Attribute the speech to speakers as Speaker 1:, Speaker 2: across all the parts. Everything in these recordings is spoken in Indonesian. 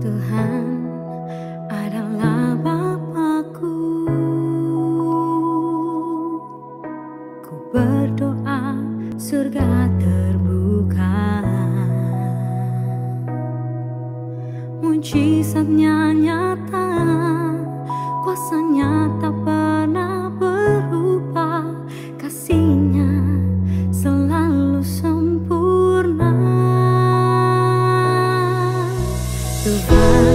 Speaker 1: Tuhan adalah Bapakku. Ku berdoa surga terbuka, mujizatnya nyata, kuasanya tak pernah berubah, kasihnya selalu sempurna. Tuhan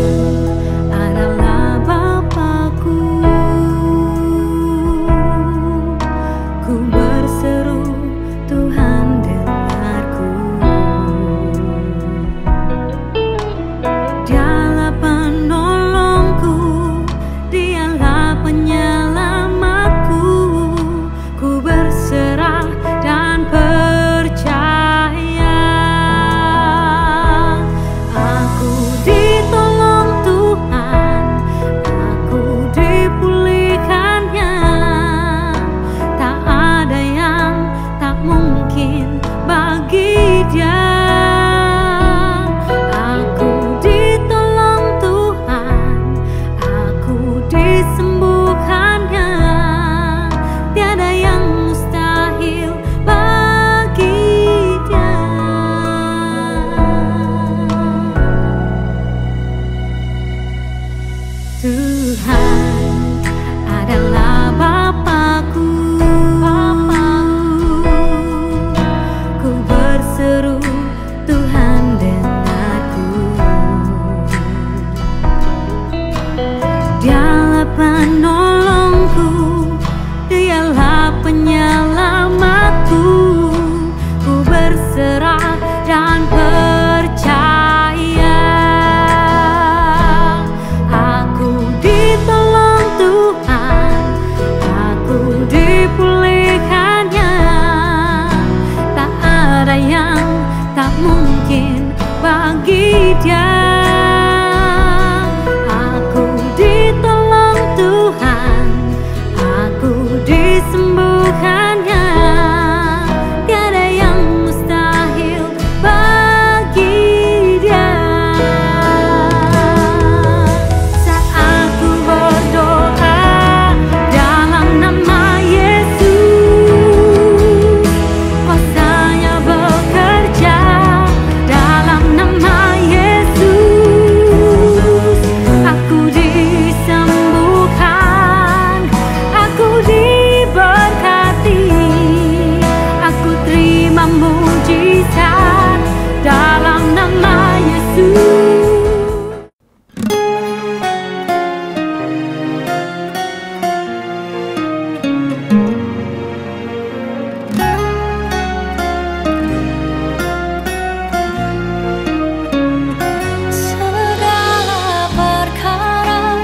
Speaker 1: adalah Bapakku. Ku berseru, Tuhan dengarku. Dialah penolongku, Dialah penyelamatku. Ku berserah dan percaya. Aku ditolong Tuhan, aku dipulihkannya. Tak ada yang tak mungkin bagi Dia. Aku ditolong Tuhan, aku disembuhkannya. Tiada yang mustahil bagi Dia. Tuhan adalah Bapakku. Ku berseru, Tuhan dengarku. Dialah penolongku, Dialah penyelamatku. Ku berserah dan percaya. Aku ditolong Tuhan, aku dipulihkannya. Tak ada yang tak mungkin bagi Dia. Aku ditolong Tuhan, aku disembuhkannya. Tiada yang mustahil bagi Dia. Saat aku berdoa dalam nama Yesus, kuasanya bekerja dalam nama Yesus. Aku disembuhkan, aku diberkati, aku terima mujizat dalam nama Yesus. Segala perkara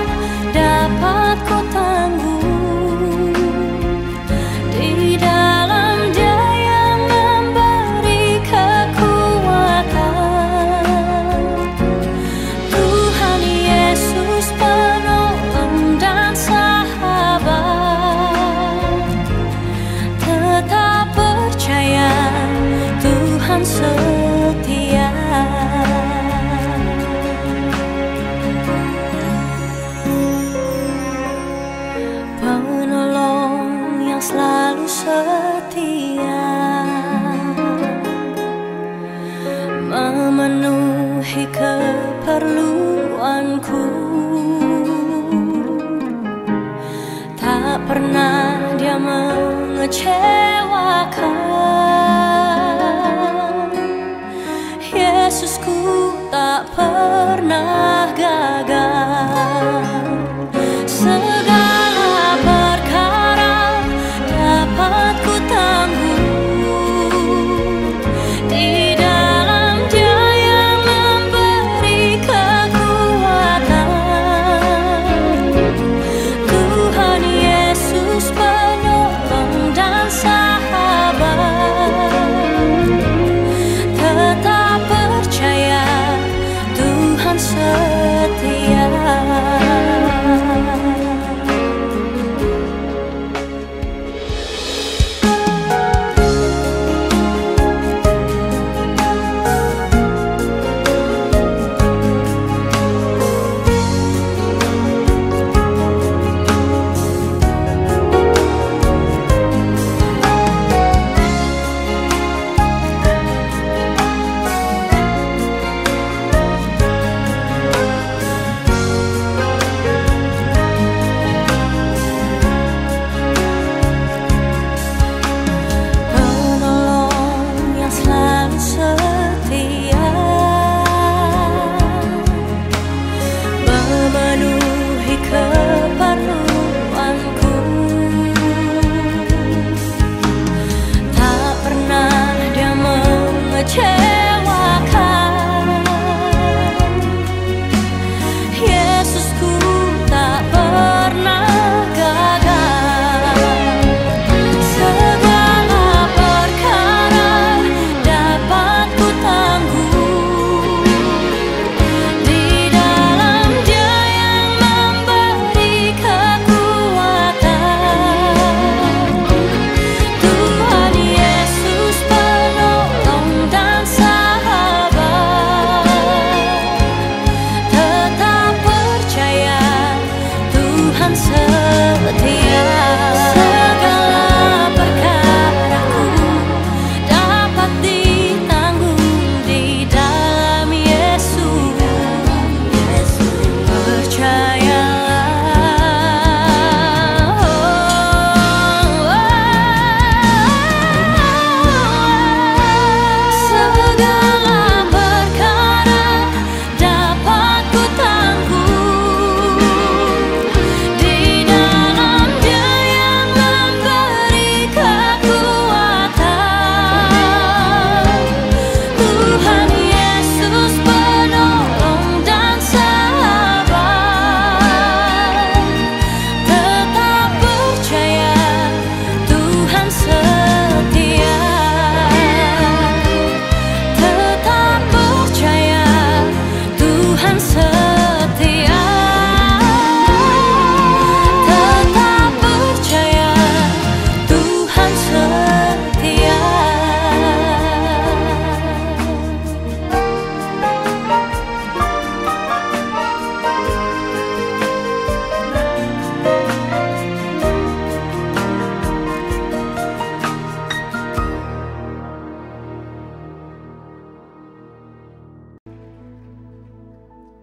Speaker 1: dapat ku tanggung di dalam Dia yang memberi kekuatan. Tuhan Yesus penolong dan sahabat. Tetap percaya, Tuhan setia. Penolong yang selalu setia, memenuhi keperluanku. Tak pernah Dia mengecewakan. Yesusku tak pernah gagal. Segala perkara dapat ku tanggung di dalam Dia yang memberi kekuatan. Tuhan Yesus penolong dan sahabat. Tetap percaya, Tuhan setia.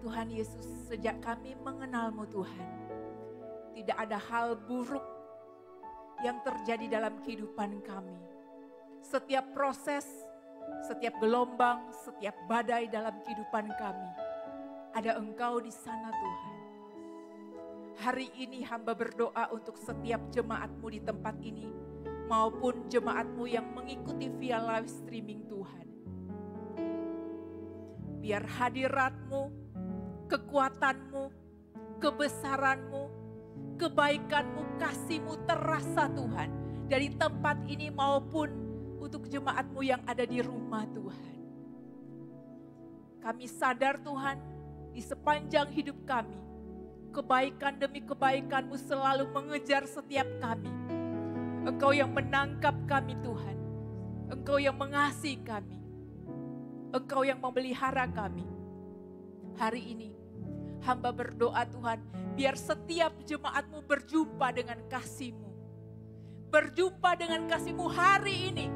Speaker 2: Tuhan Yesus, sejak kami mengenal-Mu Tuhan, tidak ada hal buruk yang terjadi dalam kehidupan kami. Setiap proses, setiap gelombang, setiap badai dalam kehidupan kami, ada Engkau di sana Tuhan. Hari ini hamba berdoa untuk setiap jemaat-Mu di tempat ini, maupun jemaat-Mu yang mengikuti via live streaming Tuhan. Biar hadirat-Mu, kekuatan-Mu, kebesaran-Mu, kebaikan-Mu, kasih-Mu terasa Tuhan. Dari tempat ini maupun untuk jemaat-Mu yang ada di rumah Tuhan. Kami sadar Tuhan, di sepanjang hidup kami, kebaikan demi kebaikan-Mu selalu mengejar setiap kami. Engkau yang menangkap kami Tuhan. Engkau yang mengasihi kami. Engkau yang memelihara kami. Hari ini hamba berdoa Tuhan, biar setiap jemaat-Mu berjumpa dengan kasih-Mu. Berjumpa dengan kasih-Mu hari ini.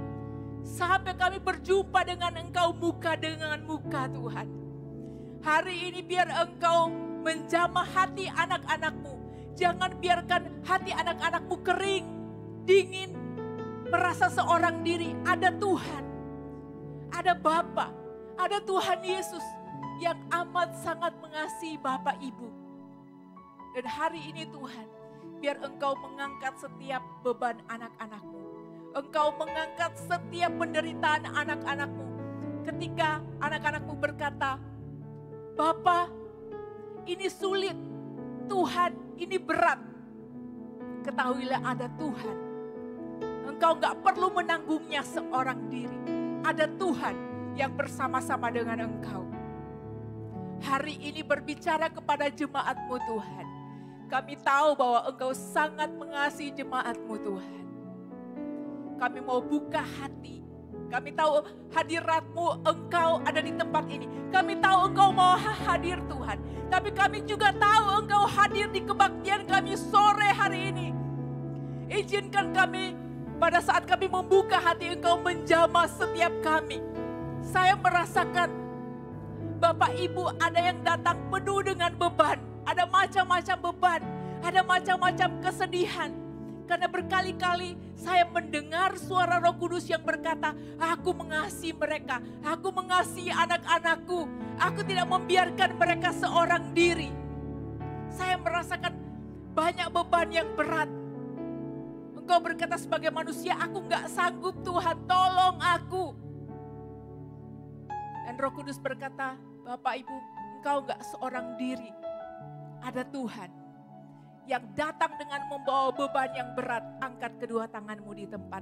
Speaker 2: Sampai kami berjumpa dengan Engkau muka dengan muka Tuhan. Hari ini biar Engkau menjamah hati anak-anak-Mu. Jangan biarkan hati anak-anak-Mu kering, dingin, merasa seorang diri. Ada Tuhan, ada Bapa, ada Tuhan Yesus yang amat sangat mengasihi Bapak Ibu. Dan hari ini Tuhan, biar Engkau mengangkat setiap beban anak-anak-Mu. Engkau mengangkat setiap penderitaan anak-anak-Mu. Ketika anak-anak-Mu berkata, Bapa, ini sulit, Tuhan, ini berat. Ketahuilah ada Tuhan. Engkau gak perlu menanggungnya seorang diri. Ada Tuhan yang bersama-sama dengan Engkau. Hari ini berbicara kepada jemaat-Mu Tuhan. Kami tahu bahwa Engkau sangat mengasihi jemaat-Mu Tuhan. Kami mau buka hati. Kami tahu hadirat-Mu, Engkau ada di tempat ini. Kami tahu Engkau mau hadir Tuhan. Tapi kami juga tahu Engkau hadir di kebaktian kami sore hari ini. Izinkan kami pada saat kami membuka hati Engkau menjamah setiap kami. Saya merasakan Bapak Ibu ada yang datang penuh dengan beban. Ada macam-macam beban. Ada macam-macam kesedihan. Karena berkali-kali saya mendengar suara Roh Kudus yang berkata, aku mengasihi mereka, aku mengasihi anak-anakku, aku tidak membiarkan mereka seorang diri. Saya merasakan banyak beban yang berat. Engkau berkata sebagai manusia, aku gak sanggup Tuhan, tolong aku. Dan Roh Kudus berkata, Bapak Ibu, engkau gak seorang diri. Ada Tuhan yang datang dengan membawa beban yang berat. Angkat kedua tanganmu di tempat.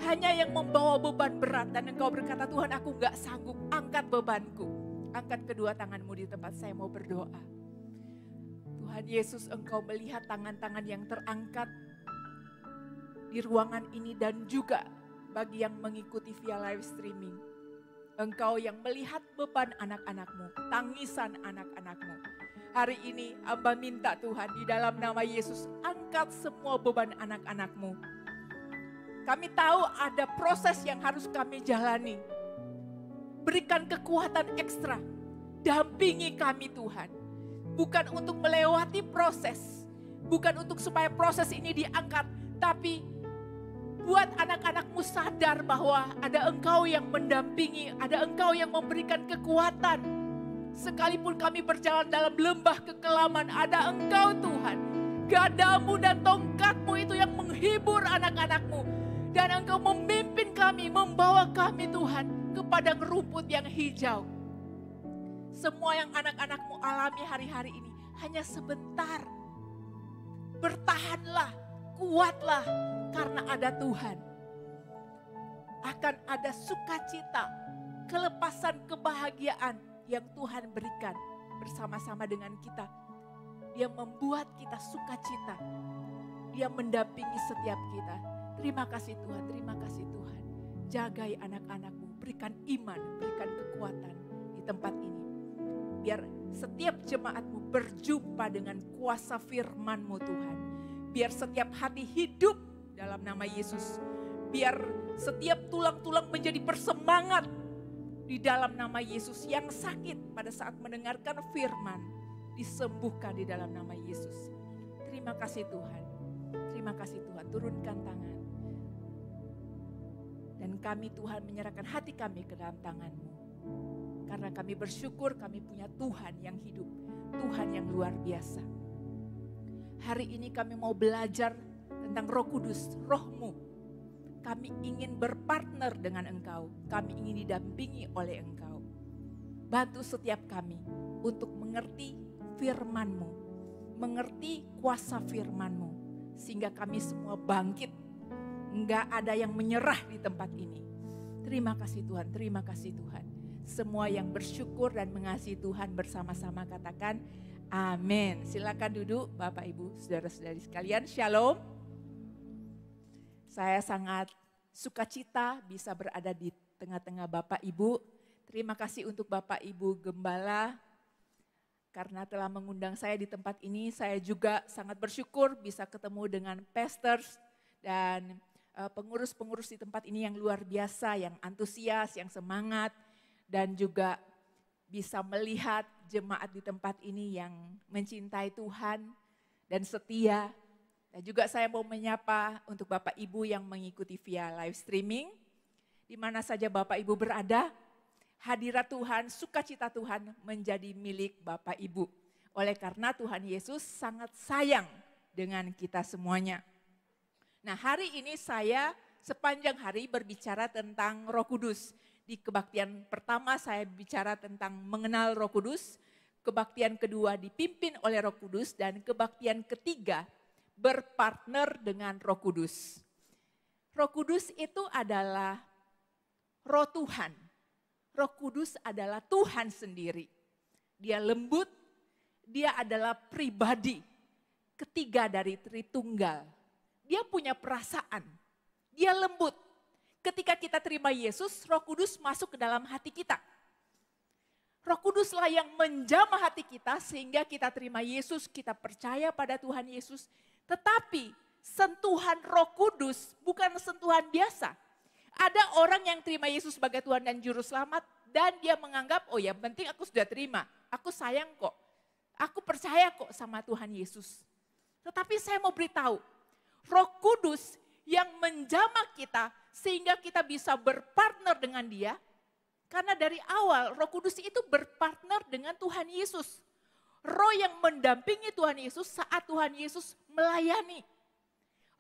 Speaker 2: Hanya yang membawa beban berat. Dan engkau berkata, Tuhan aku gak sanggup, angkat bebanku. Angkat kedua tanganmu di tempat, saya mau berdoa. Tuhan Yesus, Engkau melihat tangan-tangan yang terangkat di ruangan ini dan juga bagi yang mengikuti via live streaming. Engkau yang melihat beban anak-anakmu, tangisan anak-anakmu. Hari ini hamba minta Tuhan di dalam nama Yesus, angkat semua beban anak-anakmu. Kami tahu ada proses yang harus kami jalani. Berikan kekuatan ekstra, dampingi kami Tuhan. Bukan untuk melewati proses, bukan untuk supaya proses ini diangkat, tapi buat anak-anakmu sadar bahwa ada Engkau yang mendampingi, ada Engkau yang memberikan kekuatan. Sekalipun kami berjalan dalam lembah kekelaman, ada Engkau Tuhan. Gadamu dan tongkatmu itu yang menghibur anak-anakmu. Dan Engkau memimpin kami, membawa kami Tuhan ke padang rumput yang hijau. Semua yang anak-anakmu alami hari-hari ini hanya sebentar. Bertahanlah, kuatlah karena ada Tuhan. Akan ada sukacita, kelepasan kebahagiaan yang Tuhan berikan bersama-sama dengan kita. Dia membuat kita sukacita. Dia mendampingi setiap kita. Terima kasih Tuhan, terima kasih Tuhan. Jagai anak-anakmu, berikan iman, berikan kekuatan di tempat ini. Biar setiap jemaatmu berjumpa dengan kuasa firman-Mu Tuhan. Biar setiap hati hidup dalam nama Yesus. Biar setiap tulang-tulang menjadi bersemangat. di dalam nama Yesus. Yang sakit pada saat mendengarkan firman disembuhkan di dalam nama Yesus. Terima kasih Tuhan. Terima kasih Tuhan. Turunkan tangan. Dan kami Tuhan menyerahkan hati kami ke dalam tangan-Mu. Karena kami bersyukur kami punya Tuhan yang hidup. Tuhan yang luar biasa. Hari ini kami mau belajar tentang Roh Kudus, Roh-Mu. Kami ingin berpartner dengan Engkau. Kami ingin didampingi oleh Engkau. Bantu setiap kami untuk mengerti firman-Mu. Mengerti kuasa firman-Mu. Sehingga kami semua bangkit. Enggak ada yang menyerah di tempat ini. Terima kasih Tuhan, terima kasih Tuhan. Semua yang bersyukur dan mengasihi Tuhan bersama-sama katakan amin. Silakan duduk Bapak Ibu, saudara-saudari sekalian. Shalom. Saya sangat sukacita bisa berada di tengah-tengah Bapak Ibu. Terima kasih untuk Bapak Ibu Gembala karena telah mengundang saya di tempat ini. Saya juga sangat bersyukur bisa ketemu dengan pastors dan pengurus-pengurus di tempat ini yang luar biasa, yang antusias, yang semangat, dan juga bisa melihat jemaat di tempat ini yang mencintai Tuhan dan setia. Dan juga saya mau menyapa untuk Bapak Ibu yang mengikuti via live streaming, di mana saja Bapak Ibu berada, hadirat Tuhan, sukacita Tuhan menjadi milik Bapak Ibu. Oleh karena Tuhan Yesus sangat sayang dengan kita semuanya. Nah, hari ini saya sepanjang hari berbicara tentang Roh Kudus. Di kebaktian pertama saya bicara tentang mengenal Roh Kudus. Kebaktian kedua dipimpin oleh Roh Kudus. Dan kebaktian ketiga berpartner dengan Roh Kudus. Roh Kudus itu adalah Roh Tuhan. Roh Kudus adalah Tuhan sendiri. Dia lembut, dia adalah pribadi ketiga dari Tritunggal. Dia punya perasaan, dia lembut. Ketika kita terima Yesus, Roh Kudus masuk ke dalam hati kita. Roh Kuduslah yang menjamah hati kita sehingga kita terima Yesus, kita percaya pada Tuhan Yesus. Tetapi sentuhan Roh Kudus bukan sentuhan biasa. Ada orang yang terima Yesus sebagai Tuhan dan Juru Selamat dan dia menganggap, oh ya penting aku sudah terima, aku sayang kok, aku percaya kok sama Tuhan Yesus. Tetapi saya mau beritahu, Roh Kudus yang menjamah kita sehingga kita bisa berpartner dengan Dia. Karena dari awal Roh Kudus itu berpartner dengan Tuhan Yesus. Roh yang mendampingi Tuhan Yesus saat Tuhan Yesus melayani.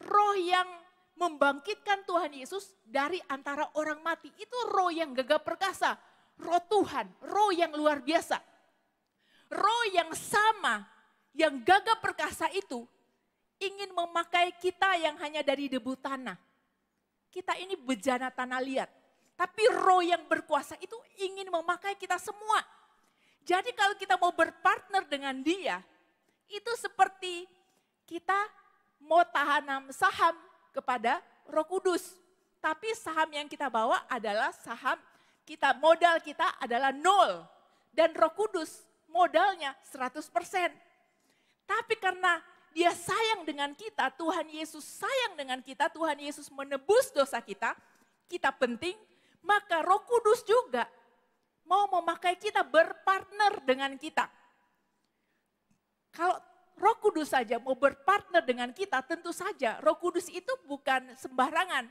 Speaker 2: Roh yang membangkitkan Tuhan Yesus dari antara orang mati. Itu roh yang gagah perkasa. Roh Tuhan, roh yang luar biasa. Roh yang sama, yang gagah perkasa itu ingin memakai kita yang hanya dari debu tanah. Kita ini bejana tanah liat. Tapi roh yang berkuasa itu ingin memakai kita semua. Jadi kalau kita mau berpartner dengan Dia, itu seperti kita mau tanam saham kepada Roh Kudus. Tapi saham yang kita bawa adalah saham kita, modal kita adalah 0. Dan Roh Kudus modalnya 100%. Tapi karena Dia sayang dengan kita, Tuhan Yesus sayang dengan kita, Tuhan Yesus menebus dosa kita, kita penting, maka Roh Kudus juga mau memakai kita berpartner dengan kita. Kalau Roh Kudus saja mau berpartner dengan kita, tentu saja Roh Kudus itu bukan sembarangan.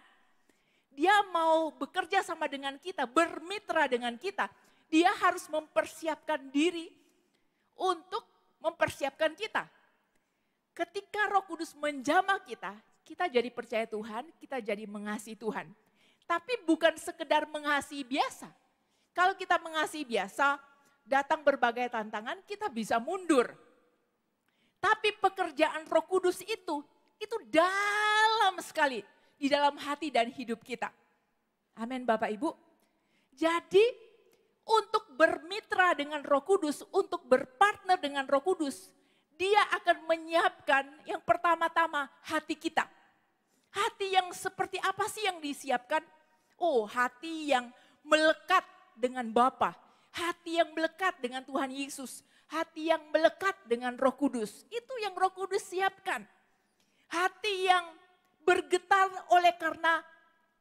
Speaker 2: Dia mau bekerja sama dengan kita, bermitra dengan kita. Dia harus mempersiapkan diri untuk mempersiapkan kita. Ketika Roh Kudus menjamah kita, kita jadi percaya Tuhan, kita jadi mengasihi Tuhan. Tapi bukan sekedar mengasihi biasa. Kalau kita mengasihi biasa, datang berbagai tantangan, kita bisa mundur. Tapi pekerjaan Roh Kudus itu dalam sekali di dalam hati dan hidup kita. Amin Bapak Ibu. Jadi untuk bermitra dengan Roh Kudus, untuk berpartner dengan Roh Kudus, Dia akan menyiapkan yang pertama-tama hati kita. Hati yang seperti apa sih yang disiapkan? Oh, hati yang melekat dengan Bapa, hati yang melekat dengan Tuhan Yesus, hati yang melekat dengan Roh Kudus. Itu yang Roh Kudus siapkan. Hati yang bergetar oleh karena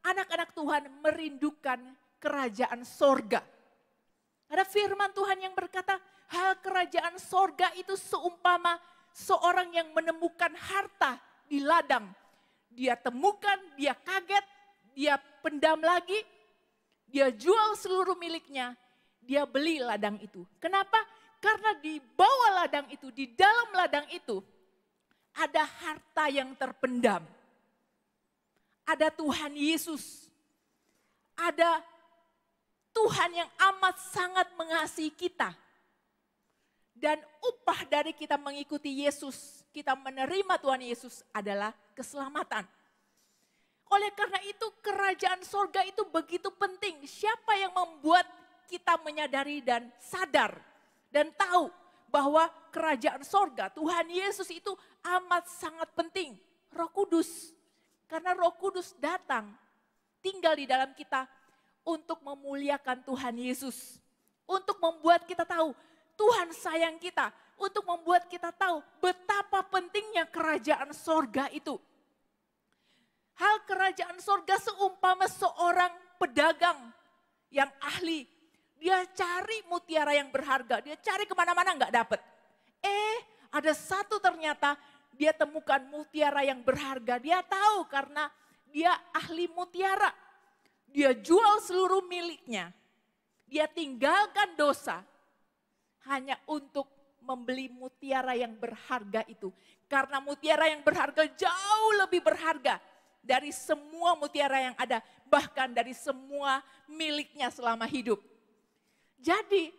Speaker 2: anak-anak Tuhan merindukan kerajaan sorga. Ada firman Tuhan yang berkata, hal kerajaan sorga itu seumpama seorang yang menemukan harta di ladang. Dia temukan, dia kaget, dia pendam lagi, dia jual seluruh miliknya, dia beli ladang itu. Kenapa? Karena di bawah ladang itu, di dalam ladang itu, ada harta yang terpendam. Ada Tuhan Yesus. Ada Tuhan yang amat sangat mengasihi kita. Dan upah dari kita mengikuti Yesus, kita menerima Tuhan Yesus adalah keselamatan. Oleh karena itu kerajaan sorga itu begitu penting. Siapa yang membuat kita menyadari dan sadar dan tahu bahwa kerajaan sorga Tuhan Yesus itu amat sangat penting. Roh Kudus. Karena Roh Kudus datang tinggal di dalam kita untuk memuliakan Tuhan Yesus. Untuk membuat kita tahu Tuhan sayang kita. Untuk membuat kita tahu betapa pentingnya kerajaan sorga itu. Hal kerajaan sorga seumpama seorang pedagang yang ahli. Dia cari mutiara yang berharga. Dia cari kemana-mana nggak dapet. Ada satu ternyata dia temukan mutiara yang berharga. Dia tahu karena dia ahli mutiara. Dia jual seluruh miliknya. Dia tinggalkan dosa hanya untuk membeli mutiara yang berharga itu. Karena mutiara yang berharga jauh lebih berharga dari semua mutiara yang ada. Bahkan dari semua miliknya selama hidup. Jadi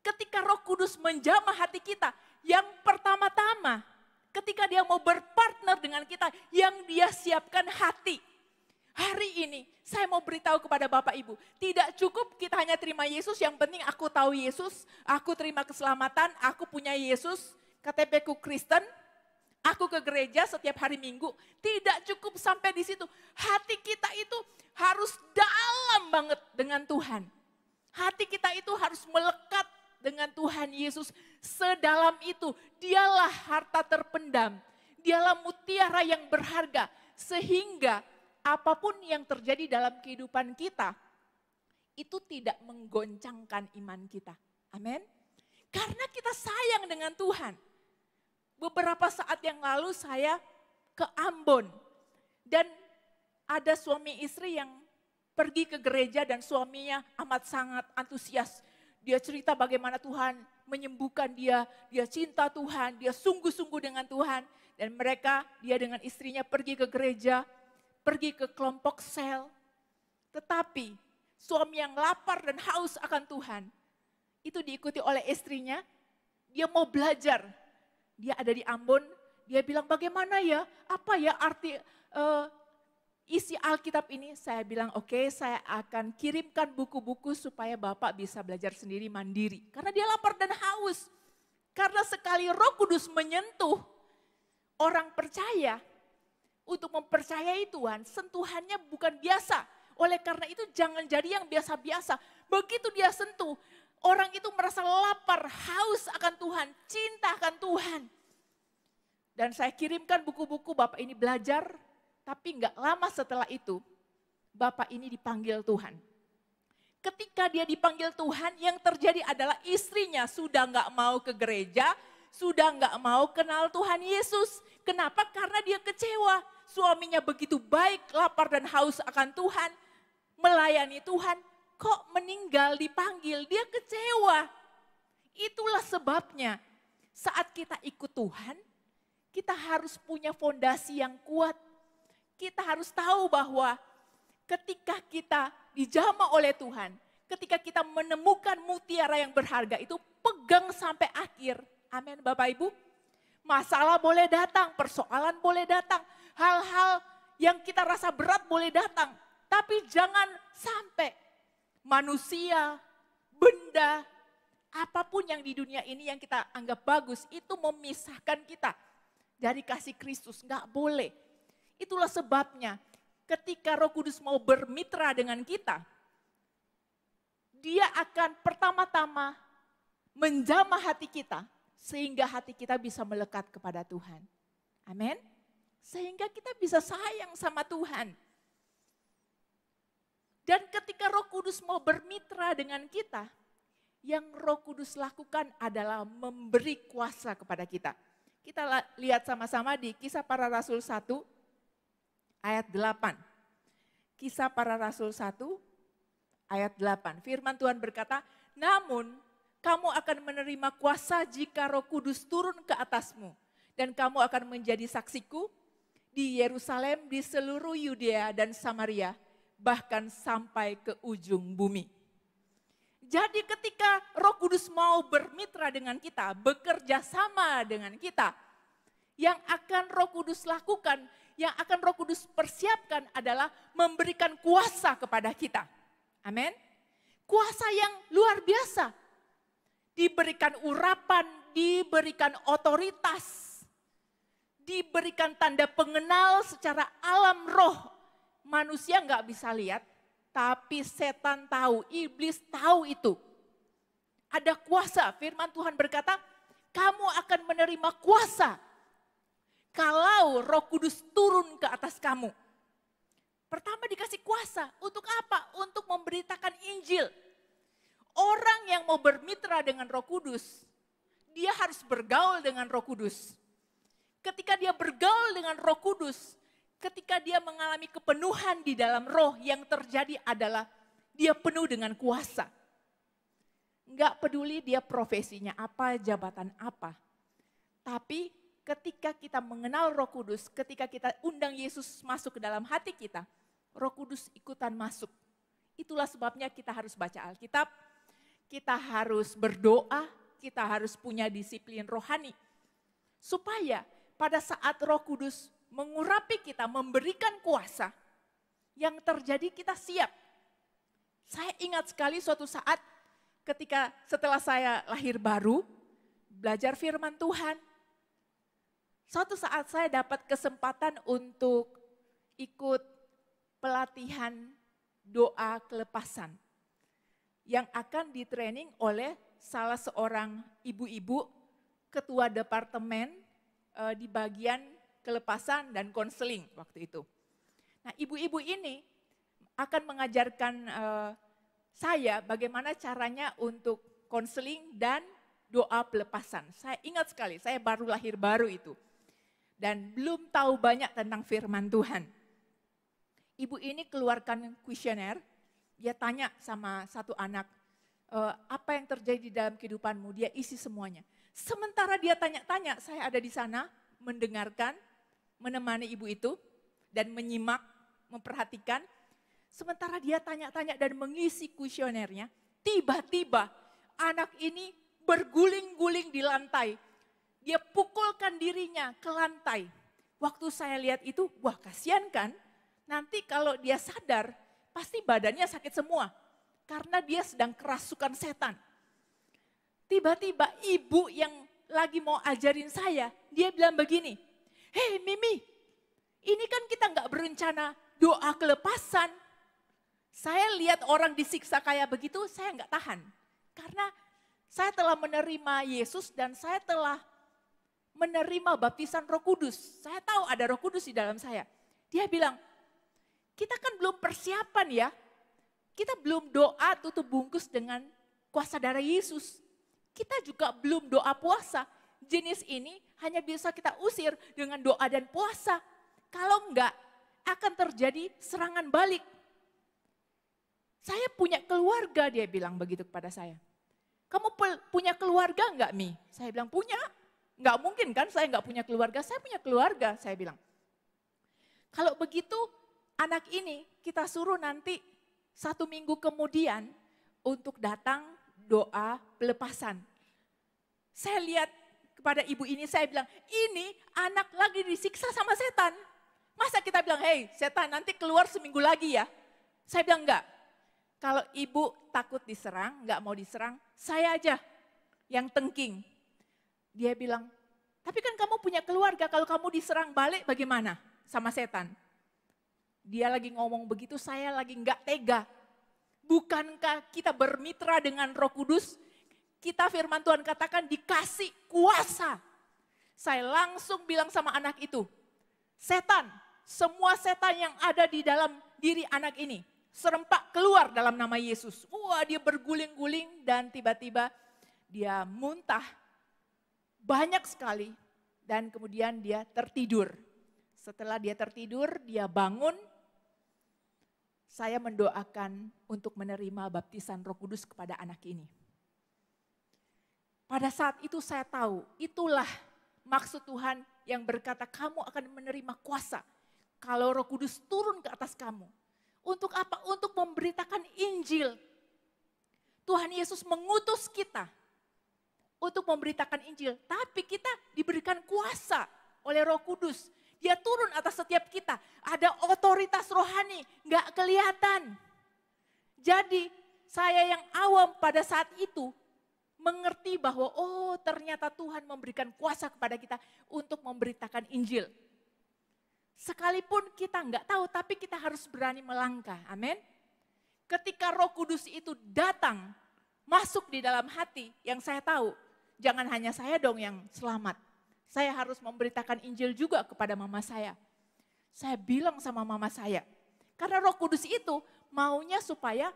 Speaker 2: ketika Roh Kudus menjamah hati kita, yang pertama-tama ketika dia mau berpartner dengan kita, yang dia siapkan hati. Hari ini saya mau beritahu kepada Bapak Ibu, tidak cukup kita hanya terima Yesus, yang penting aku tahu Yesus, aku terima keselamatan, aku punya Yesus, KTP ku Kristen, aku ke gereja setiap hari Minggu. Tidak cukup sampai di situ. Hati kita itu harus dalam banget dengan Tuhan. Hati kita itu harus melekat dengan Tuhan Yesus. Sedalam itu, dialah harta terpendam. Dialah mutiara yang berharga. Sehingga apapun yang terjadi dalam kehidupan kita, itu tidak menggoncangkan iman kita. Amin. Karena kita sayang dengan Tuhan. Beberapa saat yang lalu saya ke Ambon. Dan ada suami istri yang pergi ke gereja dan suaminya amat sangat antusias. Dia cerita bagaimana Tuhan menyembuhkan dia cinta Tuhan, dia sungguh-sungguh dengan Tuhan. Dan mereka, dia dengan istrinya pergi ke gereja, pergi ke kelompok sel. Tetapi suami yang lapar dan haus akan Tuhan, itu diikuti oleh istrinya, dia mau belajar. Dia ada di Ambon, dia bilang bagaimana ya, apa ya arti isi Alkitab ini. Saya bilang oke, saya akan kirimkan buku-buku supaya Bapak bisa belajar sendiri mandiri. Karena dia lapar dan haus. Karena sekali Roh Kudus menyentuh orang percaya untuk mempercayai Tuhan, sentuhannya bukan biasa. Oleh karena itu jangan jadi yang biasa-biasa. Begitu dia sentuh, orang itu merasa lapar, haus akan Tuhan, cinta akan Tuhan. Dan saya kirimkan buku-buku, Bapak ini belajar, tapi enggak lama setelah itu, Bapak ini dipanggil Tuhan. Ketika dia dipanggil Tuhan, yang terjadi adalah istrinya sudah enggak mau ke gereja, sudah enggak mau kenal Tuhan Yesus. Kenapa? Karena dia kecewa. Suaminya begitu baik, lapar dan haus akan Tuhan, melayani Tuhan. Kok meninggal dipanggil, dia kecewa. Itulah sebabnya saat kita ikut Tuhan, kita harus punya fondasi yang kuat. Kita harus tahu bahwa ketika kita dijamah oleh Tuhan, ketika kita menemukan mutiara yang berharga itu, pegang sampai akhir. Amin Bapak Ibu. Masalah boleh datang, persoalan boleh datang, hal-hal yang kita rasa berat boleh datang. Tapi jangan sampai manusia, benda, apapun yang di dunia ini yang kita anggap bagus, itu memisahkan kita dari kasih Kristus. Enggak boleh. Itulah sebabnya ketika Roh Kudus mau bermitra dengan kita, dia akan pertama-tama menjamah hati kita, sehingga hati kita bisa melekat kepada Tuhan. Amin. Sehingga kita bisa sayang sama Tuhan. Dan ketika Roh Kudus mau bermitra dengan kita, Yang Roh Kudus lakukan adalah memberi kuasa kepada kita. Kita lihat sama-sama di Kisah Para Rasul 1 ayat 8. Kisah Para Rasul 1 ayat 8. Firman Tuhan berkata, namun kamu akan menerima kuasa jika Roh Kudus turun ke atasmu. Dan kamu akan menjadi saksiku di Yerusalem, di seluruh Yudea dan Samaria, bahkan sampai ke ujung bumi. Jadi ketika Roh Kudus mau bermitra dengan kita, bekerja sama dengan kita, yang akan Roh Kudus lakukan, yang akan Roh Kudus persiapkan adalah memberikan kuasa kepada kita. Amin. Kuasa yang luar biasa. Diberikan urapan, diberikan otoritas, diberikan tanda pengenal secara alam roh. Manusia nggak bisa lihat, tapi setan tahu, iblis tahu itu. Ada kuasa, firman Tuhan berkata, kamu akan menerima kuasa kalau Roh Kudus turun ke atas kamu. Pertama dikasih kuasa, untuk apa? Untuk memberitakan Injil. Orang yang mau bermitra dengan Roh Kudus, dia harus bergaul dengan Roh Kudus. Ketika dia bergaul dengan Roh Kudus, ketika dia mengalami kepenuhan di dalam roh, yang terjadi adalah dia penuh dengan kuasa. Enggak peduli dia profesinya apa, jabatan apa. Tapi ketika kita mengenal Roh Kudus, ketika kita undang Yesus masuk ke dalam hati kita, Roh Kudus ikutan masuk. Itulah sebabnya kita harus baca Alkitab, kita harus berdoa, kita harus punya disiplin rohani. Supaya pada saat Roh Kudus mengurapi kita, memberikan kuasa, yang terjadi kita siap. Saya ingat sekali suatu saat ketika setelah saya lahir baru, belajar firman Tuhan. Suatu saat saya dapat kesempatan untuk ikut pelatihan doa kelepasan yang akan ditraining oleh salah seorang ibu-ibu ketua departemen di bagian kelepasan dan konseling waktu itu. Nah, ibu-ibu ini akan mengajarkan saya bagaimana caranya untuk konseling dan doa pelepasan. Saya ingat sekali, saya baru lahir baru itu. Dan belum tahu banyak tentang firman Tuhan. Ibu ini keluarkan kuesioner, dia tanya sama satu anak, apa yang terjadi di dalam kehidupanmu, dia isi semuanya. Sementara dia tanya-tanya, saya ada di sana mendengarkan, menemani ibu itu, dan menyimak, memperhatikan. Sementara dia tanya-tanya dan mengisi kuesionernya, tiba-tiba anak ini berguling-guling di lantai. Dia pukulkan dirinya ke lantai. Waktu saya lihat itu, wah kasihan kan? Nanti kalau dia sadar, pasti badannya sakit semua. Karena dia sedang kerasukan setan. Tiba-tiba ibu yang lagi mau ajarin saya, dia bilang begini, hei Mimi, ini kan kita nggak berencana doa kelepasan. Saya lihat orang disiksa kayak begitu, saya nggak tahan. Karena saya telah menerima Yesus dan saya telah menerima baptisan Roh Kudus. Saya tahu ada Roh Kudus di dalam saya. Dia bilang, kita kan belum persiapan ya. Kita belum doa tutup bungkus dengan kuasa darah Yesus. Kita juga belum doa puasa. Jenis ini hanya bisa kita usir dengan doa dan puasa. Kalau enggak, akan terjadi serangan balik. Saya punya keluarga, dia bilang begitu kepada saya. Kamu punya keluarga enggak, Mi? Saya bilang, punya. Enggak mungkin kan saya enggak punya keluarga, saya punya keluarga, saya bilang. Kalau begitu, anak ini kita suruh nanti 1 minggu kemudian untuk datang doa pelepasan. Saya lihat kepada ibu ini, saya bilang, ini anak lagi disiksa sama setan. Masa kita bilang, hei setan nanti keluar 1 minggu lagi ya. Saya bilang enggak. Kalau ibu takut diserang, enggak mau diserang, saya aja yang tengking. Dia bilang, tapi kan kamu punya keluarga, kalau kamu diserang balik bagaimana sama setan? Dia lagi ngomong begitu, saya lagi enggak tega. Bukankah kita bermitra dengan Roh Kudus? Kita firman Tuhan katakan dikasih kuasa. Saya langsung bilang sama anak itu, setan, semua setan yang ada di dalam diri anak ini, serempak keluar dalam nama Yesus. Wah, dia berguling-guling dan tiba-tiba dia muntah banyak sekali dan kemudian dia tertidur. Setelah dia tertidur, dia bangun. Saya mendoakan untuk menerima baptisan Roh Kudus kepada anak ini. Pada saat itu saya tahu, itulah maksud Tuhan yang berkata kamu akan menerima kuasa kalau Roh Kudus turun ke atas kamu. Untuk apa? Untuk memberitakan Injil. Tuhan Yesus mengutus kita untuk memberitakan Injil. Tapi kita diberikan kuasa oleh Roh Kudus. Dia turun atas setiap kita. Ada otoritas rohani, gak kelihatan. Jadi saya yang awam pada saat itu mengerti bahwa oh ternyata Tuhan memberikan kuasa kepada kita untuk memberitakan Injil. Sekalipun kita nggak tahu, tapi kita harus berani melangkah. Amin. Ketika Roh Kudus itu datang, masuk di dalam hati, yang saya tahu, jangan hanya saya dong yang selamat. Saya harus memberitakan Injil juga kepada mama saya. Saya bilang sama mama saya, karena Roh Kudus itu maunya supaya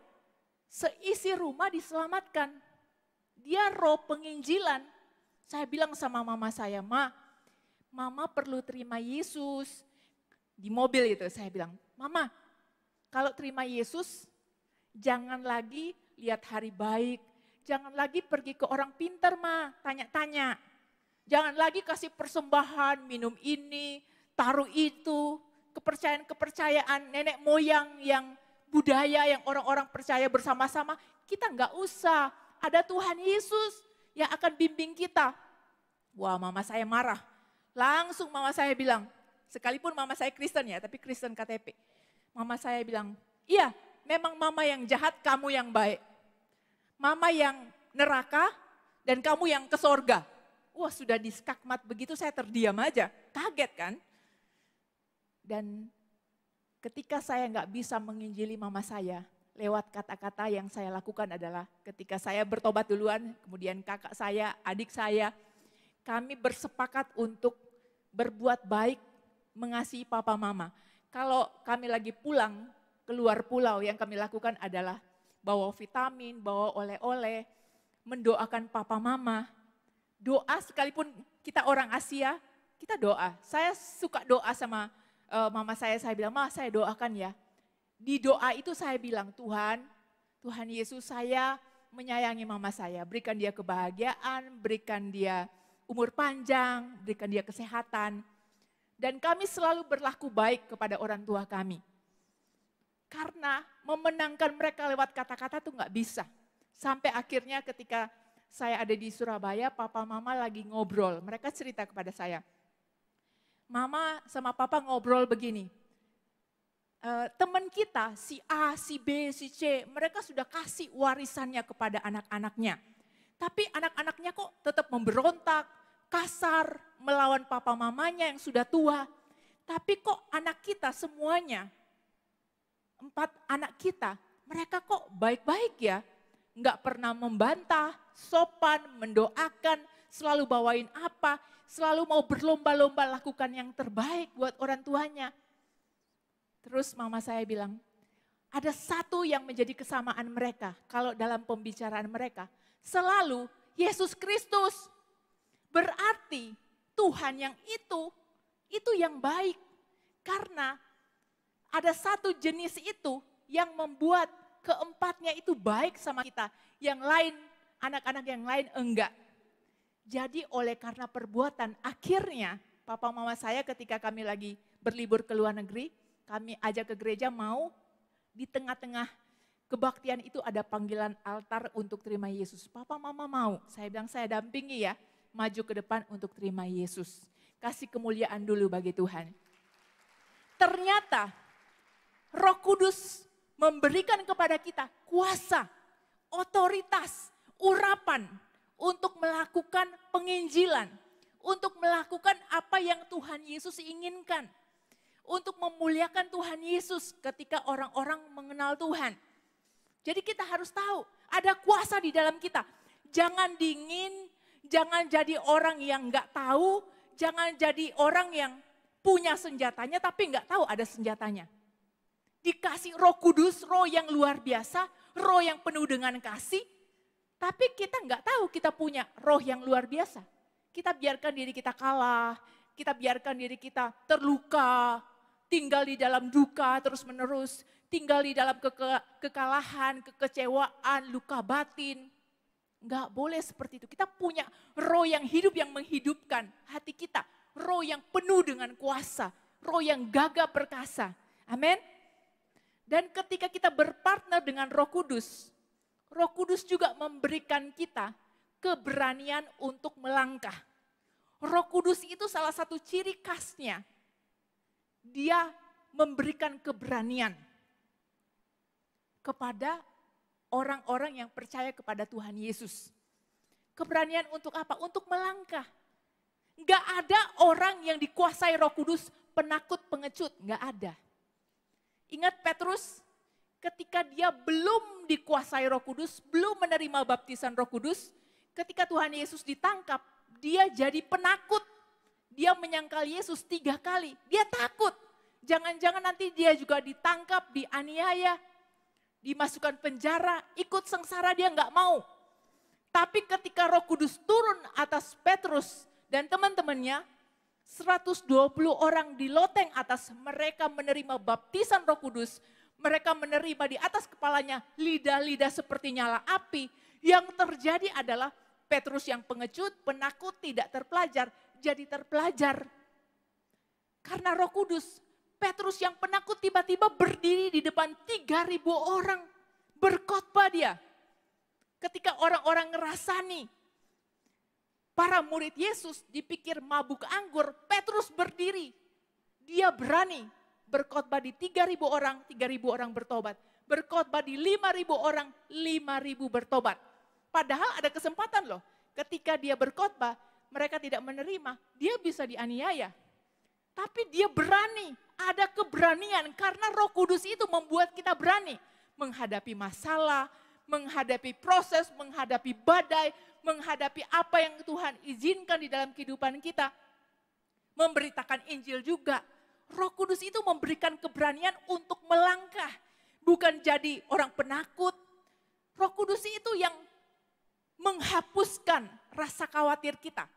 Speaker 2: seisi rumah diselamatkan. Dia roh penginjilan. Saya bilang sama mama saya, Mama perlu terima Yesus. Di mobil itu saya bilang, Mama, kalau terima Yesus, jangan lagi lihat hari baik. Jangan lagi pergi ke orang pintar, tanya-tanya. Jangan lagi kasih persembahan, minum ini, taruh itu. Kepercayaan-kepercayaan nenek moyang yang budaya yang orang-orang percaya bersama-sama. Kita nggak usah, ada Tuhan Yesus yang akan bimbing kita. Wah, mama saya marah. Langsung mama saya bilang, sekalipun mama saya Kristen ya, tapi Kristen KTP. Mama saya bilang, iya memang mama yang jahat, kamu yang baik. Mama yang neraka dan kamu yang ke sorga. Wah, sudah diskakmat begitu saya terdiam aja, kaget kan. Dan ketika saya nggak bisa menginjili mama saya, lewat kata-kata yang saya lakukan adalah ketika saya bertobat duluan, kemudian kakak saya, adik saya, kami bersepakat untuk berbuat baik, mengasihi papa mama. Kalau kami lagi pulang, keluar pulau, yang kami lakukan adalah bawa vitamin, bawa oleh-oleh, mendoakan papa mama. Doa sekalipun kita orang Asia, kita doa. Saya suka doa sama mama saya bilang, Ma saya doakan ya. Di doa itu saya bilang, Tuhan Yesus saya menyayangi mama saya. Berikan dia kebahagiaan, berikan dia umur panjang, berikan dia kesehatan. Dan kami selalu berlaku baik kepada orang tua kami. Karena memenangkan mereka lewat kata-kata tuh gak bisa. Sampai akhirnya ketika saya ada di Surabaya, papa mama lagi ngobrol. Mereka cerita kepada saya, Mama sama papa ngobrol begini, teman kita si A, si B, si C, mereka sudah kasih warisannya kepada anak-anaknya. Tapi anak-anaknya kok tetap memberontak, kasar, melawan papa mamanya yang sudah tua. Tapi kok anak kita semuanya, 4 anak kita, mereka kok baik-baik ya. Enggak pernah membantah, sopan, mendoakan, selalu bawain apa, selalu mau berlomba-lomba lakukan yang terbaik buat orang tuanya. Terus mama saya bilang, ada satu yang menjadi kesamaan mereka, kalau dalam pembicaraan mereka, selalu Yesus Kristus. Berarti Tuhan yang itu yang baik. Karena ada satu jenis itu yang membuat keempatnya itu baik sama kita. Yang lain, anak-anak yang lain enggak. Jadi oleh karena perbuatan, akhirnya papa mama saya ketika kami lagi berlibur ke luar negeri, kami ajak ke gereja mau di tengah-tengah kebaktian itu ada panggilan altar untuk terima Yesus. Papa mama mau, saya bilang saya dampingi ya, maju ke depan untuk terima Yesus. Kasih kemuliaan dulu bagi Tuhan. Ternyata Roh Kudus memberikan kepada kita kuasa, otoritas, urapan untuk melakukan penginjilan, untuk melakukan apa yang Tuhan Yesus inginkan, untuk memuliakan Tuhan Yesus ketika orang-orang mengenal Tuhan. Jadi kita harus tahu ada kuasa di dalam kita. Jangan dingin, jangan jadi orang yang nggak tahu, jangan jadi orang yang punya senjatanya tapi nggak tahu ada senjatanya. dikasih Roh Kudus, roh yang luar biasa, roh yang penuh dengan kasih. Tapi kita nggak tahu kita punya roh yang luar biasa. Kita biarkan diri kita kalah, kita biarkan diri kita terluka, tinggal di dalam duka terus menerus, tinggal di dalam kekalahan, kekecewaan, luka batin. Nggak boleh seperti itu. Kita punya roh yang hidup, yang menghidupkan hati kita. Roh yang penuh dengan kuasa, roh yang gagah perkasa. Amin. Dan ketika kita berpartner dengan Roh Kudus juga memberikan kita keberanian untuk melangkah. Roh Kudus itu salah satu ciri khasnya. Dia memberikan keberanian kepada orang-orang yang percaya kepada Tuhan Yesus. Keberanian untuk apa? Untuk melangkah. Enggak ada orang yang dikuasai Roh Kudus penakut, pengecut. Enggak ada. Ingat Petrus ketika dia belum dikuasai Roh Kudus, belum menerima baptisan Roh Kudus, ketika Tuhan Yesus ditangkap, dia jadi penakut. Dia menyangkal Yesus 3 kali. Dia takut. Jangan-jangan nanti dia juga ditangkap, dianiaya, dimasukkan penjara, ikut sengsara, dia nggak mau. Tapi ketika Roh Kudus turun atas Petrus dan teman-temannya, 120 orang di loteng atas, mereka menerima baptisan Roh Kudus. Mereka menerima di atas kepalanya lidah-lidah seperti nyala api. Yang terjadi adalah Petrus yang pengecut, penakut, tidak terpelajar, jadi terpelajar. Karena Roh Kudus, Petrus yang penakut tiba-tiba berdiri di depan 3.000 orang. Berkhotbah dia. Ketika orang-orang ngerasani, para murid Yesus dipikir mabuk anggur, Petrus berdiri. Dia berani berkhotbah di 3.000 orang, 3.000 orang bertobat. Berkhotbah di 5.000 orang, 5.000 bertobat. Padahal ada kesempatan loh, ketika dia berkhotbah, mereka tidak menerima, dia bisa dianiaya. Tapi dia berani, ada keberanian karena Roh Kudus itu membuat kita berani menghadapi masalah, menghadapi proses, menghadapi badai, menghadapi apa yang Tuhan izinkan di dalam kehidupan kita. Memberitakan Injil juga. Roh Kudus itu memberikan keberanian untuk melangkah. Bukan jadi orang penakut. Roh Kudus itu yang menghapuskan rasa khawatir kita.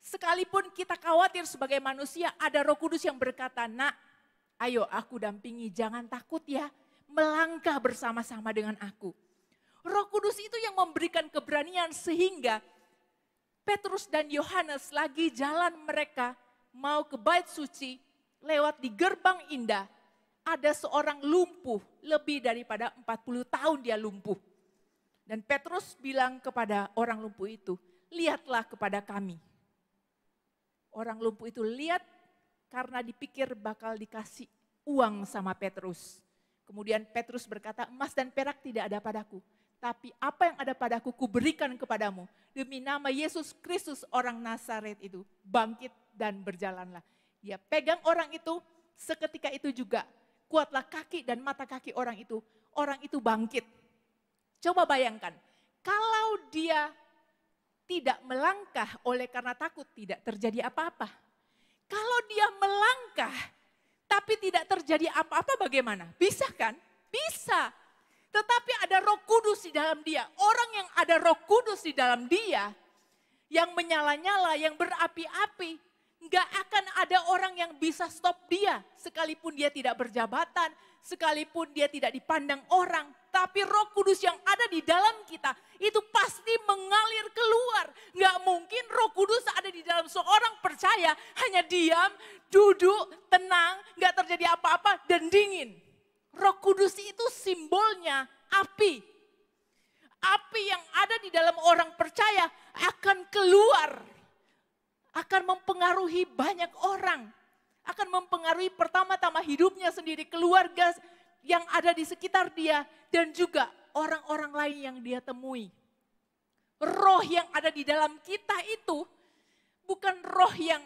Speaker 2: Sekalipun kita khawatir sebagai manusia, ada Roh Kudus yang berkata, "Nak, ayo aku dampingi, jangan takut ya. Melangkah bersama-sama dengan aku." Roh Kudus itu yang memberikan keberanian sehingga Petrus dan Yohanes lagi jalan mereka mau ke bait suci, lewat di gerbang indah, ada seorang lumpuh, lebih daripada 40 tahun dia lumpuh. Dan Petrus bilang kepada orang lumpuh itu, "Lihatlah kepada kami." Orang lumpuh itu lihat karena dipikir bakal dikasih uang sama Petrus. Kemudian Petrus berkata, "Emas dan perak tidak ada padaku, tapi apa yang ada padaku kuberikan kepadamu. Demi nama Yesus Kristus orang Nazaret itu, bangkit dan berjalanlah." Dia pegang orang itu, seketika itu juga kuatlah kaki dan mata kaki orang itu bangkit. Coba bayangkan, kalau dia tidak melangkah oleh karena takut, tidak terjadi apa-apa. Kalau dia melangkah tapi tidak terjadi apa-apa, bagaimana? Bisa kan? Bisa. Tetapi ada Roh Kudus di dalam dia. Orang yang ada Roh Kudus di dalam dia, yang menyala-nyala, yang berapi-api, nggak akan ada orang yang bisa stop dia. Sekalipun dia tidak berjabatan, sekalipun dia tidak dipandang orang. Tapi Roh Kudus yang ada di dalam kita, itu pasti mengalir keluar. Nggak mungkin Roh Kudus ada di dalam seorang percaya, hanya diam, duduk, tenang, nggak terjadi apa-apa, dan dingin. Roh Kudus itu simbolnya api. Api yang ada di dalam orang percaya akan keluar. Akan mempengaruhi banyak orang. Akan mempengaruhi pertama-tama hidupnya sendiri, keluarga yang ada di sekitar dia, dan juga orang-orang lain yang dia temui. Roh yang ada di dalam kita itu bukan roh yang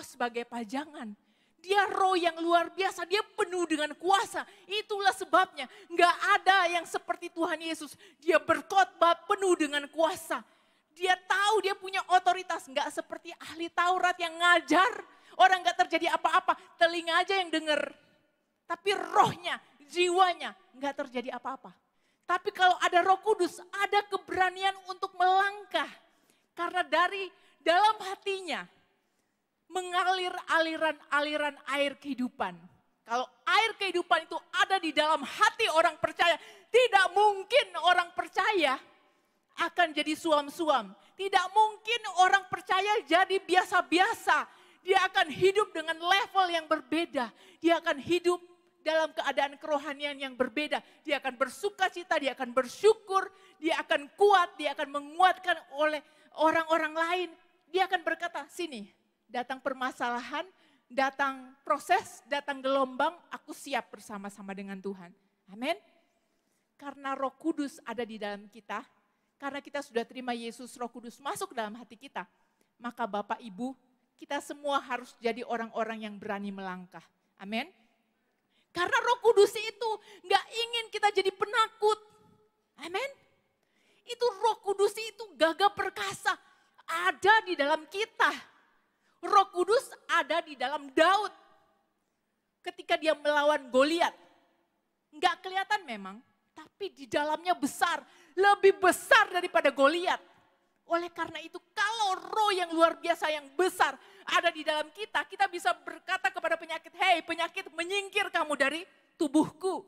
Speaker 2: sebagai pajangan. Dia roh yang luar biasa, dia penuh dengan kuasa. Itulah sebabnya nggak ada yang seperti Tuhan Yesus. Dia berkhotbah penuh dengan kuasa. Dia tahu dia punya otoritas, nggak seperti ahli Taurat yang ngajar. Orang nggak terjadi apa-apa, telinga aja yang dengar. Tapi rohnya, jiwanya nggak terjadi apa-apa. Tapi kalau ada Roh Kudus, ada keberanian untuk melangkah. Karena dari dalam hatinya mengalir aliran-aliran air kehidupan. Kalau air kehidupan itu ada di dalam hati orang percaya, tidak mungkin orang percaya akan jadi suam-suam. Tidak mungkin orang percaya jadi biasa-biasa. Dia akan hidup dengan level yang berbeda. Dia akan hidup dalam keadaan kerohanian yang berbeda. Dia akan bersuka cita, dia akan bersyukur, dia akan kuat, dia akan menguatkan oleh orang-orang lain. Dia akan berkata, sini, datang permasalahan, datang proses, datang gelombang, aku siap bersama-sama dengan Tuhan. Amin. Karena Roh Kudus ada di dalam kita, karena kita sudah terima Yesus, Roh Kudus masuk dalam hati kita, maka Bapak Ibu, kita semua harus jadi orang-orang yang berani melangkah. Amin. Karena Roh Kudus itu gak ingin kita jadi penakut. Amin. Itu Roh Kudus itu gagah perkasa, ada di dalam kita. Roh Kudus ada di dalam Daud. Ketika dia melawan Goliat. Enggak kelihatan memang, tapi di dalamnya besar. Lebih besar daripada Goliat. Oleh karena itu kalau roh yang luar biasa yang besar ada di dalam kita, kita bisa berkata kepada penyakit, hei penyakit menyingkir kamu dari tubuhku.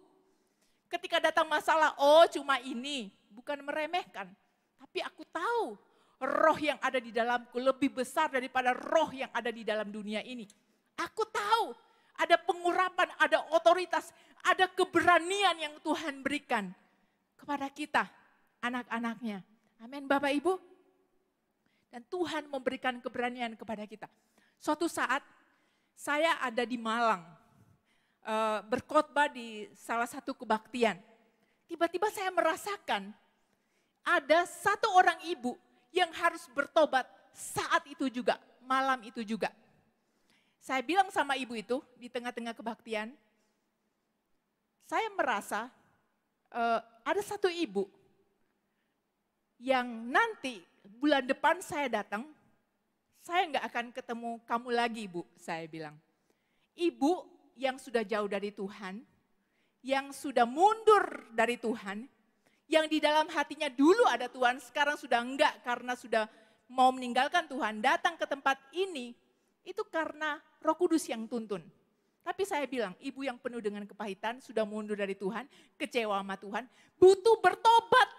Speaker 2: Ketika datang masalah, oh cuma ini, bukan meremehkan. Tapi aku tahu roh yang ada di dalamku lebih besar daripada roh yang ada di dalam dunia ini. Aku tahu ada pengurapan, ada otoritas, ada keberanian yang Tuhan berikan kepada kita, anak-anaknya. Amin Bapak Ibu. Dan Tuhan memberikan keberanian kepada kita. Suatu saat saya ada di Malang, berkhotbah di salah satu kebaktian. Tiba-tiba saya merasakan ada satu orang ibu yang harus bertobat saat itu juga, malam itu juga. Saya bilang sama ibu itu di tengah-tengah kebaktian, saya merasa ada satu ibu yang nanti bulan depan saya datang, saya nggak akan ketemu kamu lagi ibu, saya bilang. Ibu yang sudah jauh dari Tuhan, yang sudah mundur dari Tuhan, yang di dalam hatinya dulu ada Tuhan, sekarang sudah enggak karena sudah mau meninggalkan Tuhan, datang ke tempat ini, itu karena Roh Kudus yang tuntun. Tapi saya bilang, ibu yang penuh dengan kepahitan, sudah mundur dari Tuhan, kecewa sama Tuhan, butuh bertobat.